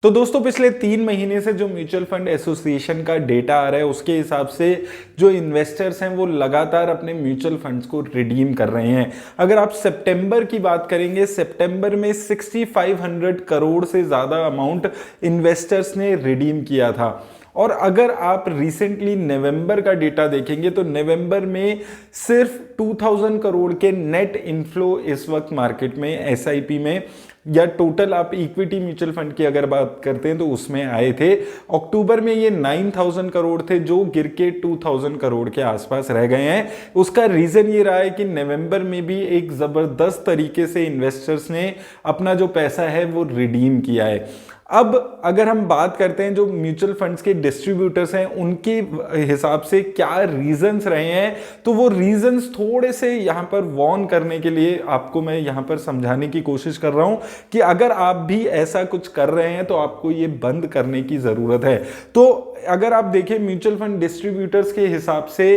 तो दोस्तों पिछले 3 महीने से जो म्यूचुअल फंड एसोसिएशन का डेटा आ रहा है उसके हिसाब से जो इन्वेस्टर्स हैं वो लगातार अपने म्यूचुअल फंड्स को रिडीम कर रहे हैं। अगर आप सितंबर की बात करेंगे, सितंबर में 6500 करोड़ से ज़्यादा अमाउंट इन्वेस्टर्स ने रिडीम किया था। और अगर आप रिसेंटली नवंबर का डेटा देखेंगे तो नवंबर में सिर्फ 2000 करोड़ के नेट इनफ्लो इस वक्त मार्केट में एसआईपी में या टोटल आप इक्विटी म्यूचुअल फंड की अगर बात करते हैं तो उसमें आए थे। अक्टूबर में ये 9000 करोड़ थे जो गिर के 2000 करोड़ के आसपास रह गए हैं। उसका रीजन ये रहा है कि नवंबर में भी एक जबरदस्त तरीके से इन्वेस्टर्स ने अपना जो पैसा है वो रिडीम किया है। अब अगर हम बात करते हैं जो म्यूचुअल फंड्स के डिस्ट्रीब्यूटर्स हैं उनके हिसाब से क्या रीजंस रहे हैं, तो वो रीजंस थोड़े से यहां पर वार्न करने के लिए आपको मैं यहां पर समझाने की कोशिश कर रहा हूं कि अगर आप भी ऐसा कुछ कर रहे हैं तो आपको ये बंद करने की जरूरत है। तो अगर आप देखें म्यूचुअल फंड डिस्ट्रीब्यूटर्स के हिसाब से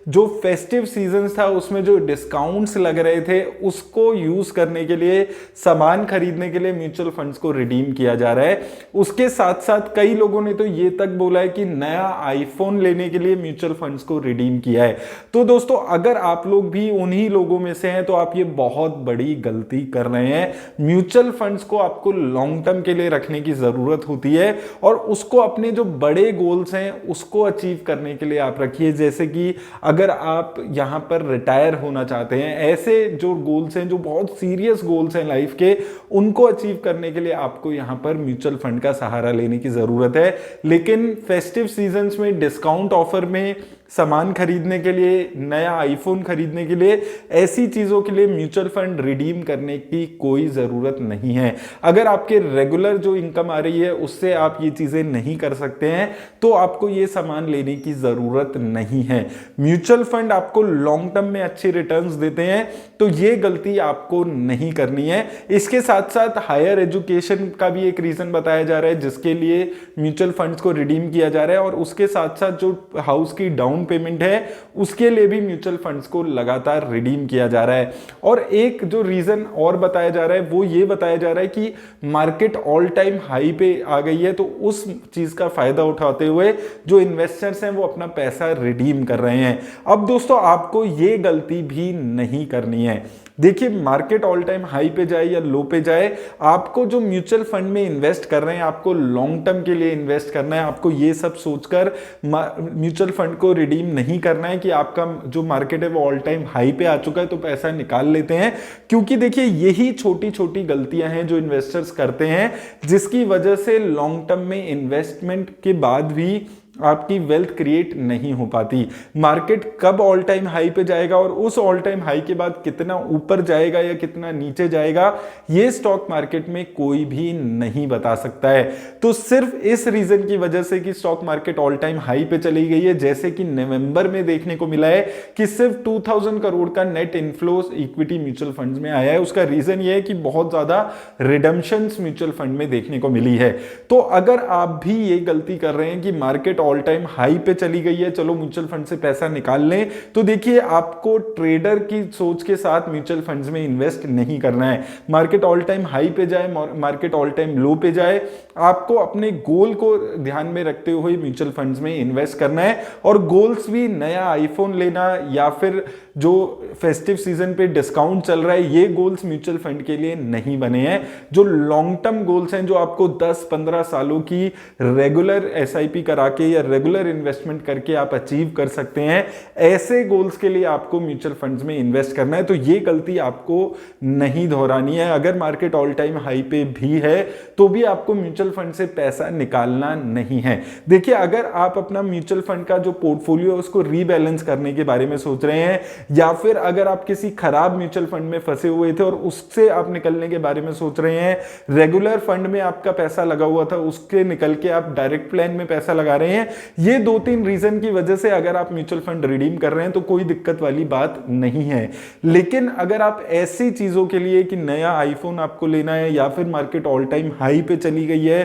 जो फेस्टिव सीजन था उसमें जो डिस्काउंट्स लग रहे थे उसको यूज करने के लिए, सामान खरीदने के लिए म्यूचुअल फंड्स को रिडीम किया जा रहा है। उसके साथ साथ कई लोगों ने तो ये तक बोला है कि नया आईफोन लेने के लिए म्यूचुअल फंड्स को रिडीम किया है। तो दोस्तों अगर आप लोग भी उन्हीं लोगों में से हैं तो आप ये बहुत बड़ी गलती कर रहे हैं। म्यूचुअल फंड्स को आपको लॉन्ग टर्म के लिए रखने की जरूरत होती है और उसको अपने जो बड़े गोल्स हैं उसको अचीव करने के लिए आप रखिए। जैसे कि अगर आप यहां पर रिटायर होना चाहते हैं, ऐसे जो गोल्स हैं जो बहुत सीरियस गोल्स हैं लाइफ के, उनको अचीव करने के लिए आपको यहां पर म्यूचुअल फंड का सहारा लेने की जरूरत है। लेकिन फेस्टिव सीजन्स में डिस्काउंट ऑफर में सामान खरीदने के लिए, नया आईफोन खरीदने के लिए, ऐसी चीजों के लिए म्यूचुअल फंड रिडीम करने की कोई जरूरत नहीं है। अगर आपके रेगुलर जो इनकम आ रही है उससे आप ये चीजें नहीं कर सकते हैं तो आपको ये सामान लेने की जरूरत नहीं है। म्यूचुअल फंड आपको लॉन्ग टर्म में अच्छे रिटर्न्स देते हैं तो ये गलती आपको नहीं करनी है। इसके साथ साथ हायर एजुकेशन का भी एक रीजन बताया जा रहा है जिसके लिए म्यूचुअल फंड्स को रिडीम किया जा रहा है, और उसके साथ साथ जो हाउस की डाउन पेमेंट है उसके लिए भी म्यूचुअल फंड्स को लगातार रिडीम किया जा रहा है। और एक जो रीजन और बताया जा रहा है वो ये बताया जा रहा है कि मार्केट ऑल टाइम हाई पे आ गई है, तो उस चीज का फायदा उठाते हुए जो इन्वेस्टर्स हैं वो अपना पैसा रिडीम कर रहे हैं। अब दोस्तों आपको ये गलती भी नहीं करनी है। देखिए मार्केट ऑल टाइम हाई पे जाए या लो पे जाए, आपको जो म्यूचुअल फंड में इन्वेस्ट कर रहे हैं आपको लॉन्ग टर्म के लिए इन्वेस्ट करना है। आपको ये सब सोचकर म्यूचुअल फंड को रिडीम नहीं करना है कि आपका जो मार्केट है वो ऑल टाइम हाई पे आ चुका है तो पैसा निकाल लेते हैं। क्योंकि देखिए यही छोटी छोटी गलतियां हैं जो इन्वेस्टर्स करते हैं जिसकी वजह से लॉन्ग टर्म में इन्वेस्टमेंट के बाद भी आपकी वेल्थ क्रिएट नहीं हो पाती। मार्केट कब ऑल टाइम हाई पे जाएगा और उस ऑल टाइम हाई के बाद कितना ऊपर जाएगा या कितना नीचे जाएगा ये स्टॉक मार्केट में कोई भी नहीं बता सकता है। तो सिर्फ इस रीजन की वजह से कि stock market all time high पे चली गई है, जैसे कि नवंबर में देखने को मिला है कि सिर्फ 2000 करोड़ का net inflow equity mutual funds में आया है, उसका रीजन ये है कि बहुत ज्यादा रिडम्पशंस म्यूचुअल फंड में देखने को मिली है। तो अगर आप भी ये गलती कर रहे हैं कि मार्केट ऑल टाइम हाई पे चली गई है, चलो म्यूचुअल फंड से पैसा निकाल लें, तो देखिए आपको ट्रेडर की सोच के साथ म्यूचुअल फंड्स में इन्वेस्ट नहीं करना है। मार्केट ऑल टाइम हाई पे जाए, मार्केट ऑल टाइम लो पे जाए, आपको अपने गोल को ध्यान में रखते हुए म्यूचुअल फंड्स में इन्वेस्ट करना है। और गोल्स भी नया आईफोन लेना या फिर जो फेस्टिव सीजन पे डिस्काउंट चल रहा है, ये गोल्स म्यूचुअल फंड के लिए नहीं बने हैं। जो लॉन्ग टर्म गोल्स हैं जो आपको 10-15 सालों की रेगुलर एसआईपी करा के या रेगुलर इन्वेस्टमेंट करके आप अचीव कर सकते हैं, ऐसे गोल्स के लिए आपको म्यूचुअल फंड्स में इन्वेस्ट करना है। तो ये गलती आपको नहीं दोहरानी है। अगर मार्केट ऑल टाइम हाई पे भी है तो भी आपको म्यूचुअल फंड से पैसा निकालना नहीं है। देखिए अगर आप अपना म्यूचुअल फंड का जो पोर्टफोलियो है उसको रीबैलेंस करने के बारे में सोच रहे हैं, या फिर अगर आप किसी खराब म्यूचुअल फंड में फंसे हुए थे और उससे आप निकलने के बारे में सोच रहे हैं, रेगुलर फंड में आपका पैसा लगा हुआ था उसके निकल के आप डायरेक्ट प्लान में पैसा लगा रहे हैं, ये 2-3 रीजन की वजह से अगर आप म्यूचुअल फंड रिडीम कर रहे हैं तो कोई दिक्कत वाली बात नहीं है। लेकिन अगर आप ऐसी चीजों के लिए कि नया आईफोन आपको लेना है, या फिर मार्केट ऑल टाइम हाई पे चली गई है,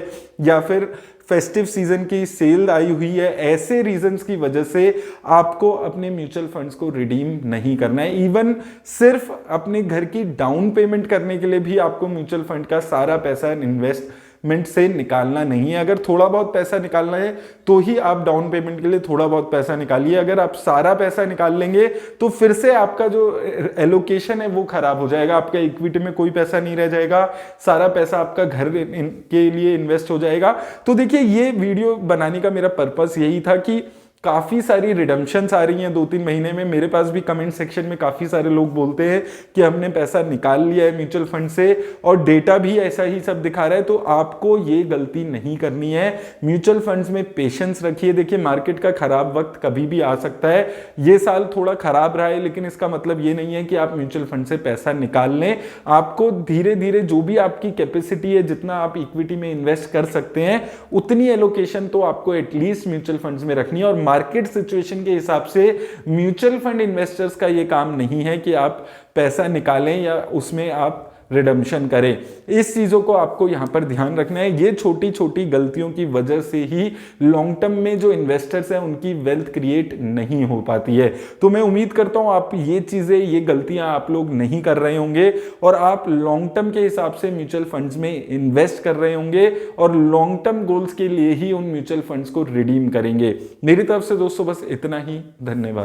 या फिर फेस्टिव सीजन की सेल आई हुई है, ऐसे रीजंस की वजह से आपको अपने म्यूचुअल फंड्स को रिडीम नहीं करना है। इवन सिर्फ अपने घर की डाउन पेमेंट करने के लिए भी आपको म्यूचुअल फंड का सारा पैसा इन्वेस्ट पेमेंट से निकालना नहीं है। अगर थोड़ा बहुत पैसा निकालना है तो ही आप डाउन पेमेंट के लिए थोड़ा बहुत पैसा निकालिए। अगर आप सारा पैसा निकाल लेंगे तो फिर से आपका जो एलोकेशन है वो खराब हो जाएगा, आपका इक्विटी में कोई पैसा नहीं रह जाएगा, सारा पैसा आपका घर के लिए इन्वेस्ट हो जाएगा। तो देखिए, ये वीडियो बनाने का मेरा पर्पस यही था कि काफ़ी सारी रिडम्पशंस आ रही हैं 2-3 महीने में। मेरे पास भी कमेंट सेक्शन में काफ़ी सारे लोग बोलते हैं कि हमने पैसा निकाल लिया है म्यूचुअल फंड से, और डेटा भी ऐसा ही सब दिखा रहा है। तो आपको ये गलती नहीं करनी है। म्यूचुअल फंड्स में पेशेंस रखिए। देखिए, मार्केट का खराब वक्त कभी भी आ सकता है। ये साल थोड़ा खराब रहा है, लेकिन इसका मतलब ये नहीं है कि आप म्यूचुअल फंड से पैसा निकाल लें। आपको धीरे धीरे जो भी आपकी कैपेसिटी है, जितना आप इक्विटी में इन्वेस्ट कर सकते हैं, उतनी एलोकेशन तो आपको एटलीस्ट म्यूचुअल फंड्स में रखनी है। और मार्केट सिचुएशन के हिसाब से म्यूचुअल फंड इन्वेस्टर्स का यह काम नहीं है कि आप पैसा निकालें या उसमें आप रिडम्पशन करें। इस चीजों को आपको यहां पर ध्यान रखना है। ये छोटी छोटी गलतियों की वजह से ही लॉन्ग टर्म में जो इन्वेस्टर्स हैं उनकी वेल्थ क्रिएट नहीं हो पाती है। तो मैं उम्मीद करता हूं आप ये चीजें, ये गलतियां आप लोग नहीं कर रहे होंगे और आप लॉन्ग टर्म के हिसाब से म्यूचुअल फंड्स में इन्वेस्ट कर रहे होंगे और लॉन्ग टर्म गोल्स के लिए ही उन म्यूचुअल फंड्स को रिडीम करेंगे। मेरी तरफ से दोस्तों बस इतना ही। धन्यवाद।